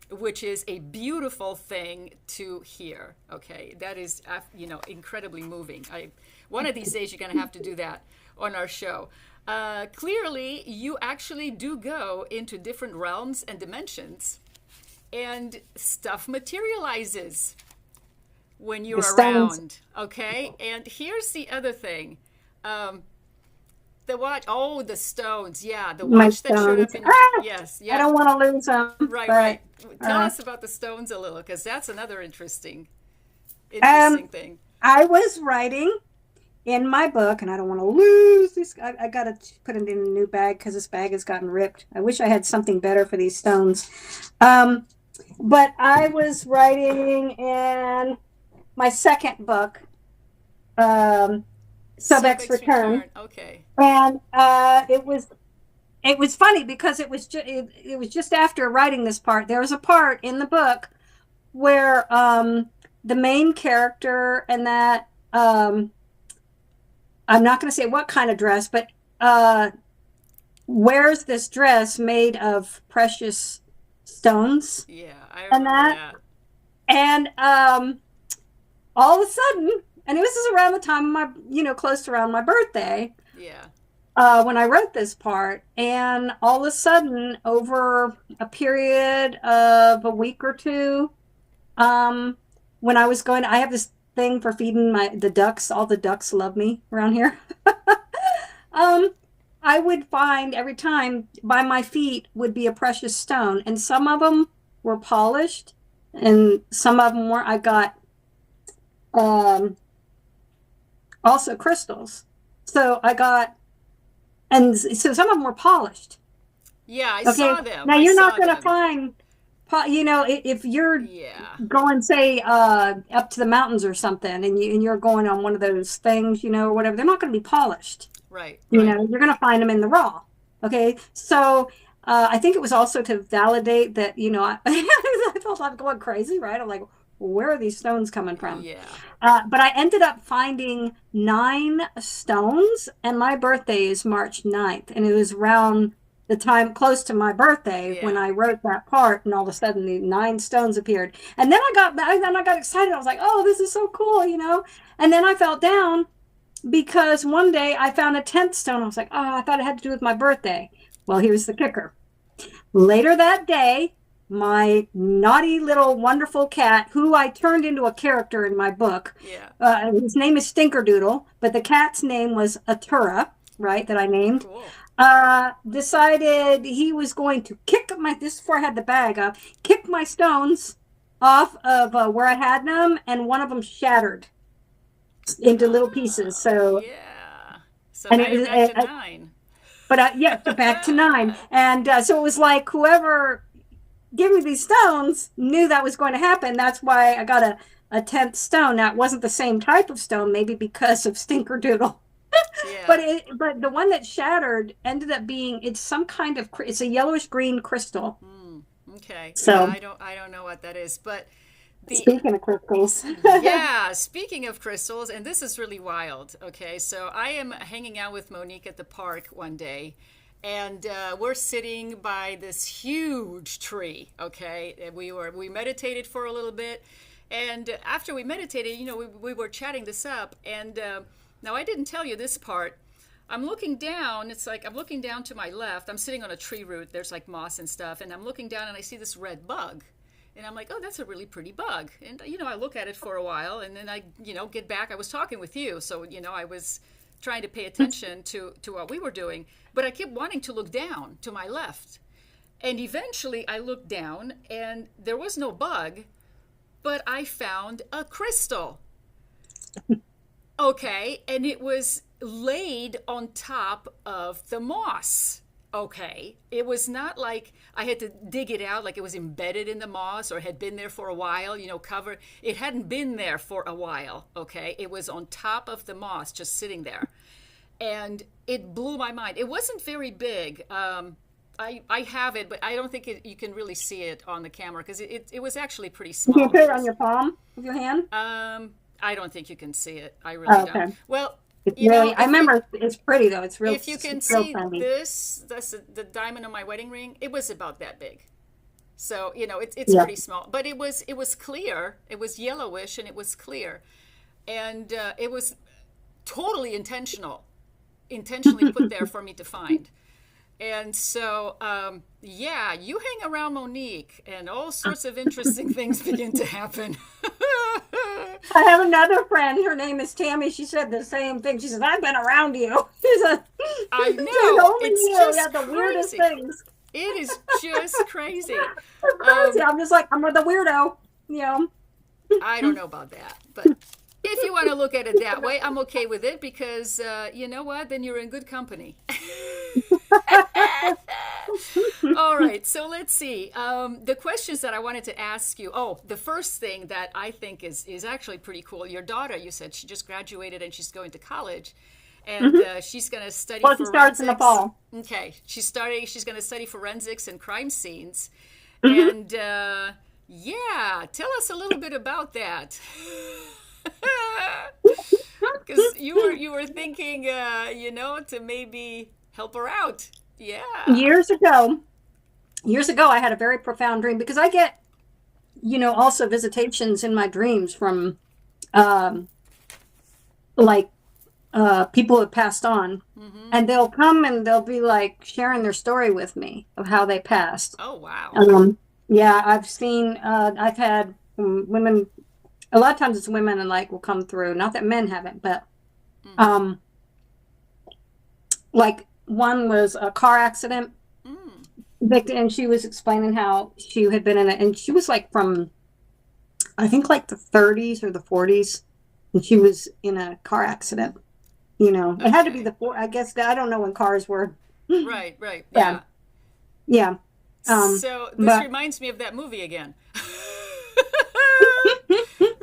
which is a beautiful thing to hear. Okay, that is incredibly moving. One of these days you're going to have to do that on our show. Clearly, you actually do go into different realms and dimensions, and stuff materializes when you're around. Okay, and here's the other thing. The watch, the stones, yeah, the watch that showed up in your, yes. I don't want to lose them. Right. Tell us about the stones a little, because that's another interesting thing. I was writing in my book, and I don't want to lose this. I got to put it in a new bag because this bag has gotten ripped. I wish I had something better for these stones. But I was writing in my second book, Sobek's Return. Okay. And it was funny because it was just after writing this part. There was a part in the book where the main character and that I'm not going to say what kind of dress, but wears this dress made of precious stones. Yeah, I remember that. And all of a sudden. And this is around the time of my, close around my birthday. Yeah. When I wrote this part. And all of a sudden, over a period of a week or two, when I was I have this thing for feeding the ducks. All the ducks love me around here. I would find every time by my feet would be a precious stone. And some of them were polished. And some of them I got... also crystals. So I got, and so some of them were polished. Yeah, I saw them. Now you're not going to find, if you're going, say, up to the mountains or something, and you're going on one of those things, or whatever, they're not going to be polished. Right. You're going to find them in the raw. Okay. So I think it was also to validate that, I felt I'm going crazy, right? I'm like, where are these stones coming from? Yeah. But I ended up finding 9 stones, and my birthday is March 9th. And it was around the time close to my birthday when I wrote that part, and all of a sudden the 9 stones appeared. And then I got excited. I was like, oh, this is so cool, And then I felt down because one day I found a 10th stone. I was like, oh, I thought it had to do with my birthday. Well, here's the kicker. Later that day, my naughty little wonderful cat, who I turned into a character in my book. Yeah. His name is Stinkerdoodle, but the cat's name was Atura, right, that I named. Cool. Decided he was going to kick this is before I had the bag up, kick my stones off of where I had them, and one of them shattered into little pieces. So yeah. So now you're back to 9. But so back to 9. And so it was like whoever gave me these stones knew that was going to happen. That's why I got a 10th stone. Now, it wasn't the same type of stone, maybe because of Stinkerdoodle. Yeah. But the one that shattered ended up being, it's some kind of, it's a yellowish green crystal. Okay. So yeah, I don't know what that is, but speaking of crystals. Yeah, speaking of crystals, and this is really wild. Okay, so I am hanging out with Monique at the park one day, And we're sitting by this huge tree. Okay, and we meditated for a little bit, and after we meditated, we were chatting this up, and now I didn't tell you this part. I'm looking down. It's like I'm looking down to my left. I'm sitting on a tree root. There's like moss and stuff, and I'm looking down and I see this red bug. And I'm like, oh, that's a really pretty bug. And, I look at it for a while, and then I, get back. I was talking with you, so, I was trying to pay attention to what we were doing. But I kept wanting to look down to my left. And eventually I looked down, and there was no bug, but I found a crystal. Okay, and it was laid on top of the moss. Okay, it was not like I had to dig it out, like it was embedded in the moss or had been there for a while, covered. It hadn't been there for a while. Okay, it was on top of the moss, just sitting there, and it blew my mind. It wasn't very big. I have it, but I don't think you can really see it on the camera because it was actually pretty small. You can put it on your palm of your hand? I don't think you can see it. I really don't. Well, I remember it's pretty though. It's real. If you can see this, that's the diamond on my wedding ring. It was about that big. So, it's pretty small, but it was clear. It was yellowish and it was clear. And it was totally intentionally put there for me to find. And so, you hang around Monique and all sorts of interesting things begin to happen. I have another friend. Her name is Tammy. She said the same thing. She says, I've been around you. I know. It's just the weirdest things. It is just crazy. I'm just like, I'm the weirdo. I don't know about that. But if you want to look at it that way, I'm okay with it because you know what? Then you're in good company. All right, so let's see. The questions that I wanted to ask you. Oh, the first thing that I think is actually pretty cool. Your daughter, you said she just graduated and she's going to college, and she's going to study. Well, she starts in the fall. Okay, she's going to study forensics and crime scenes, and tell us a little bit about that. Because you were thinking, to maybe help her out. Yeah. Years ago, I had a very profound dream because I get, also visitations in my dreams from, people who have passed on, and they'll come and they'll be like sharing their story with me of how they passed. Oh, wow. I've had women, a lot of times it's women and will come through. Not that men haven't, but, one was a car accident victim, and she was explaining how she had been in it, and she was from, I think the 30s or the 40s, and she was in a car accident. It had to be I guess, I don't know when cars were. Right. Yeah. Yeah. So this reminds me of that movie again.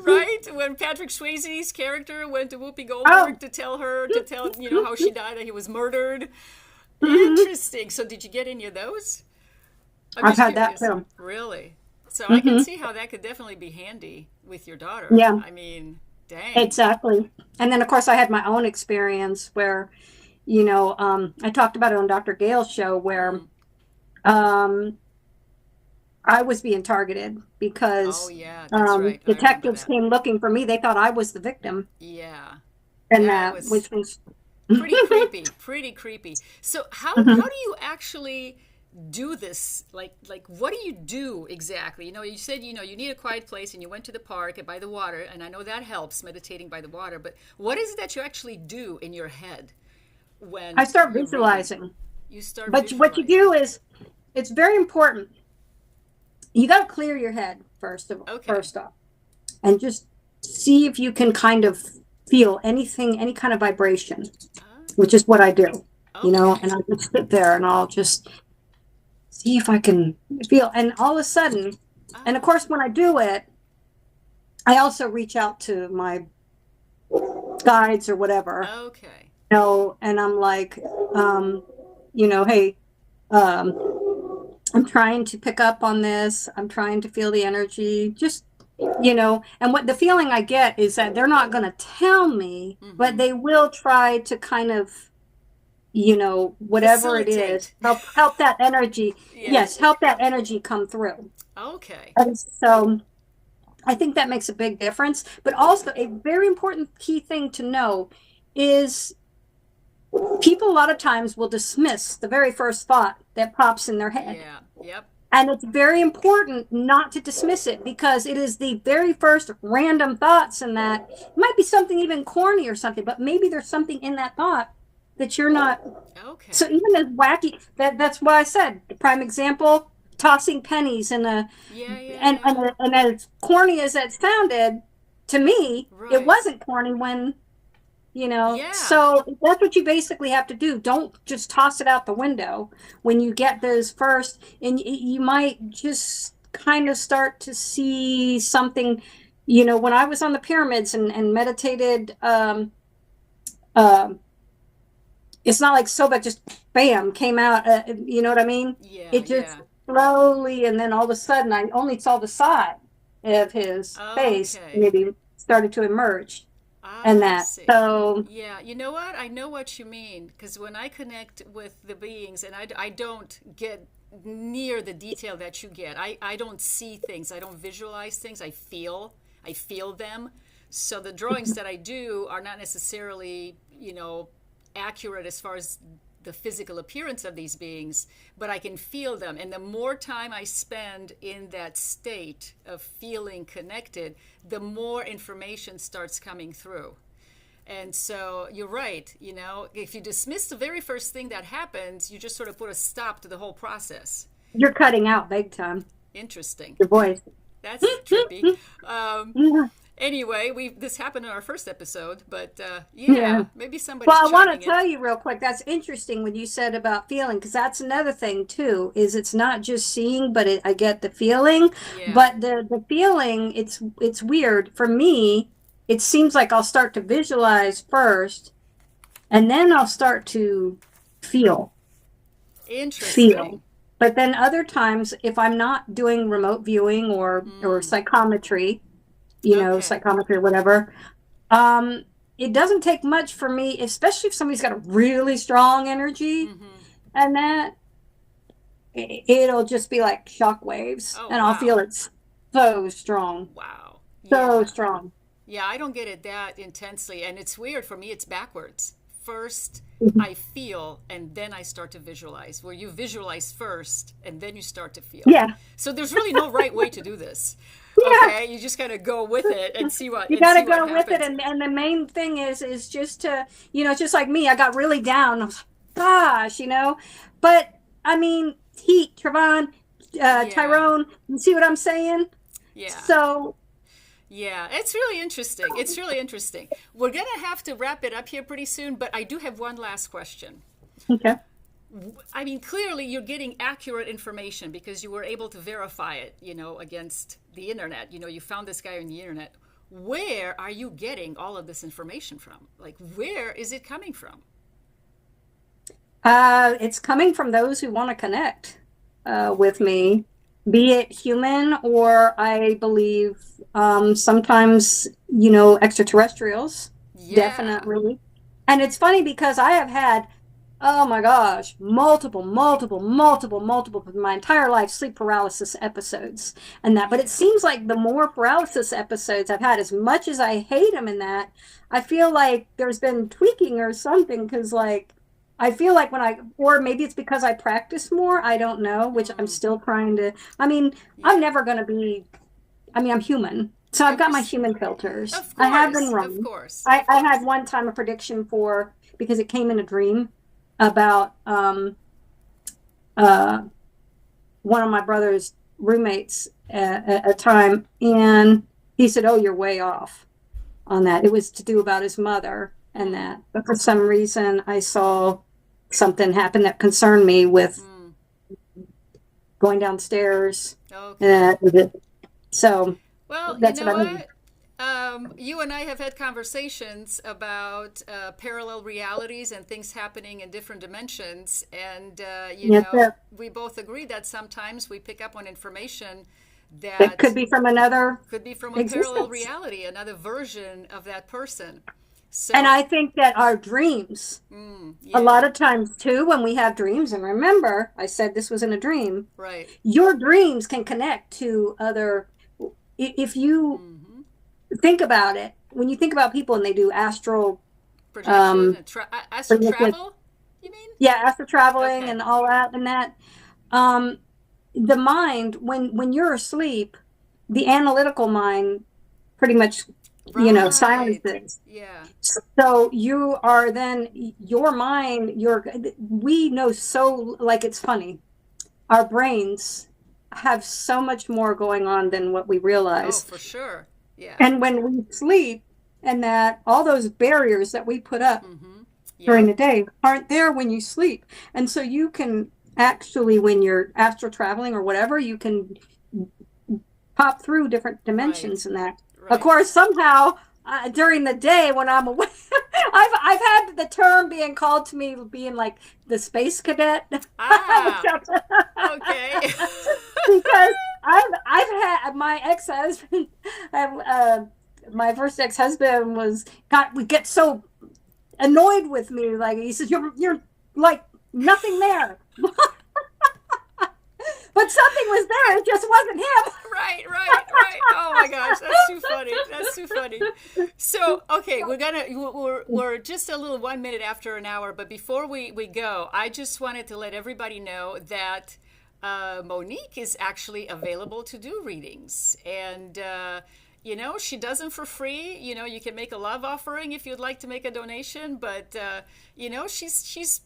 Right? When Patrick Swayze's character went to Whoopi Goldberg to tell how she died, that he was murdered. Interesting. So did you get any of those? I've had that too. Really? So I can see how that could definitely be handy with your daughter. Yeah. I mean, dang. Exactly. And then, of course, I had my own experience where, I talked about it on Dr. Gale's show where I was being targeted because detectives came looking for me. They thought I was the victim. Yeah. And that which was pretty creepy. So how do you actually do this? Like what do you do exactly? You said, you need a quiet place and you went to the park by the water, and I know that helps, meditating by the water, but what is it that you actually do in your head when I start visualizing? But what you do is, it's very important. You got to clear your head first off, and just see if you can kind of feel anything, any kind of vibration, which is what I do, and I'll just sit there and I'll just see if I can feel. And all of a sudden, and of course, when I do it, I also reach out to my guides or whatever. Okay. And I'm like, hey, I'm trying to pick up on this. I'm trying to feel the energy, just, and what the feeling I get is that they're not going to tell me, but they will try to kind of whatever it is, Facilitate. help that energy. Yeah. Yes, help that energy come through. Okay. And so I think that makes a big difference. But also, a very important key thing to know is people a lot of times will dismiss the very first thought that pops in their head. Yeah. Yep. And it's very important not to dismiss it, because it is the very first random thoughts in that. It might be something even corny or something, but maybe there's something in that thought that you're not. Okay. So even as wacky, that's why I said the prime example, tossing pennies in a, Yeah. Yeah. and, Yeah. and as corny as that sounded, to me, it Right. wasn't corny when, Yeah. so that's what you basically have to do. Don't just toss it out the window when you get those first, and you might just kind of start to see something. When I was on the pyramids and meditated, um, it's not like Sobek just bam came out. You know what I mean? Yeah. It just Yeah. slowly, and then all of a sudden, I only saw the side of his face, Okay. maybe started to emerge, and I that. see. So Yeah, you know what? I know what you mean, because when I connect with the beings, and I don't get near the detail that you get, I don't see things, I don't visualize things, I feel them. So the drawings that I do are not necessarily, accurate as far as the physical appearance of these beings, but I can feel them. And the more time I spend in that state of feeling connected, the more information starts coming through. And so you're right, if you dismiss the very first thing that happens, you just sort of put a stop to the whole process. you're cutting out big time. Interesting. Your voice. That's trippy. Yeah. Anyway, this happened in our first episode, but Yeah. yeah, maybe somebody's Well, I want chiming to in. tell you real quick. That's interesting when you said about feeling, because that's another thing too. Is it's not just seeing, but I get the feeling. Yeah. But the feeling, it's weird for me. It seems like I'll start to visualize first, and then I'll start to feel. Interesting. Feel. But then other times, if I'm not doing remote viewing or psychometry, Okay. psychometry or whatever, um, it doesn't take much for me, especially if somebody's got a really strong energy, and that it'll just be like shock waves, Oh, and I'll feel wow. it so strong, Wow. so Yeah. strong. Yeah, I don't get it that intensely. And it's weird for me, it's backwards. First, I feel, and then I start to visualize, where you visualize first, and then you start to feel. Yeah, So there's really no right way to do this. yeah. Okay, you just kind of go with it and You got to see what go with it, happens. and the main thing is just to, it's just like me. I got really down. I was like, gosh, but I mean, Heat, Trevon, Yeah, Tyrone. You see what I'm saying? yeah, So yeah. It's really interesting. It's really interesting. We're gonna have to wrap it up here pretty soon, but I do have one last question. okay. I mean, clearly you're getting accurate information because you were able to verify it, against the internet. You found this guy on the internet. Where are you getting all of this information from? Like, where is it coming from? It's coming from those who want to connect with me, be it human or I believe sometimes, extraterrestrials, Yeah. definitely. And it's funny because I have had, oh my gosh, multiple for my entire life sleep paralysis episodes and that. But it Yeah. seems like the more paralysis episodes I've had, as much as I hate them in that, I feel like there's been tweaking or something, because like I feel like or maybe it's because I practice more, I don't know, which I'm still trying to. I mean, I'm Yeah. never going to be, I mean, I'm human. So I've Of got my course. human filters. Of I have been course. Of wrong. course. I, Of I had course. one time a prediction because it came in a dream about uh, one of my brother's roommates at a time. And he said, "Oh, you're way off on that." It was to do about his mother and that. But for some reason, I saw something happen that concerned me with going downstairs. Okay. So Well, you that's what know I mean. what? You and I have had conversations about parallel realities and things happening in different dimensions. And, Yes, sir. we both agree that sometimes we pick up on information That could that be from another could be from a parallel existence. reality, another version of that person. So, And I think that our dreams, a yeah, lot of times too, when we have dreams, and remember, I said this was in a dream, right. your dreams can connect to other. If you Mm-hmm. think about it, when you think about people and they do astral, Projection, and astral projection, travel, you mean? yeah, astral traveling Okay. and all that and that, um, the mind, when you're asleep, the analytical mind pretty much, Right. silences. Yeah. So you are then your mind, we know, so like, it's funny. Our brains have so much more going on than what we Oh, realize. for sure. Yeah. And when we sleep, and that all those barriers that we put up Mm-hmm. during Yep. the day aren't there when you sleep. And so you can actually, when you're astral traveling or whatever, you can pop through different Right. dimensions and that. Of Right. course, somehow during the day when I'm away, I've had the term being called to me being like the space cadet, which Ah. Okay. because I've had my ex-husband, my first ex-husband we get so annoyed with me, like he says you're like nothing there. But something was there, it just wasn't him. Right, right, right. Oh my gosh, that's too funny. That's too funny. So, okay, we're just a little 1 minute after an hour, but before we go, I just wanted to let everybody know that Monique is actually available to do readings, and she does them for free. You can make a love offering if you'd like to make a donation, but she's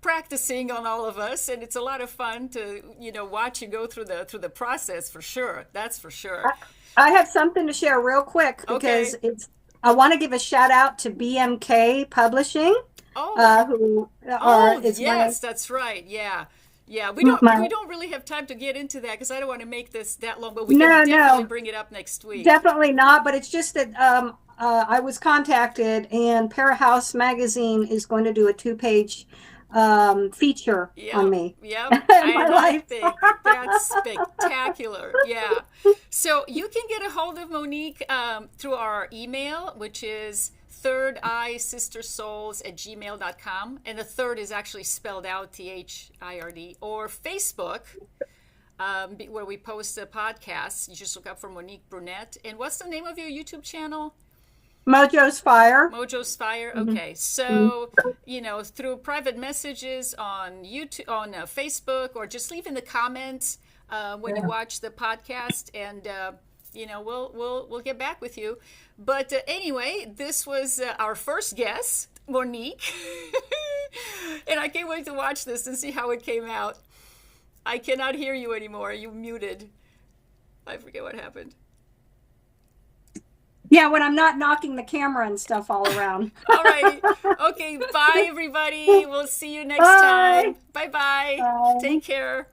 practicing on all of us, and it's a lot of fun to watch you go through the process, for sure. That's for sure. I have something to share real quick Okay. because I want to give a shout out to BMK Publishing, Oh. who Oh, is one of yes, that's right. Yeah. Yeah, we don't my, we don't really have time to get into that because I don't want to make this that long, but we can no, definitely no, bring it up next week. definitely not. But it's just that I was contacted, and Parahouse Magazine is going to do a 2-page feature on Yep, me yep. and my And I life. think that's spectacular. Yeah. So you can get a hold of Monique through our email, which is thirdeyesistersouls@gmail.com. And the third is actually spelled out THIRD, or Facebook, where we post the podcasts. You just look up for Monique Brunette. And what's the name of your YouTube channel? Mojo's Fire. Mojo's Fire. Mm-hmm. Okay, so through private messages on YouTube, on Facebook, or just leave in the comments when you watch the podcast, and we'll get back with you. But anyway, this was our first guest, Monique, and I can't wait to watch this and see how it came out. I cannot hear you anymore. You muted. I forget what happened. Yeah, when I'm not knocking the camera and stuff all around. All righty. Okay, bye, everybody. We'll see you next Bye. time. Bye-bye. Bye. Take care.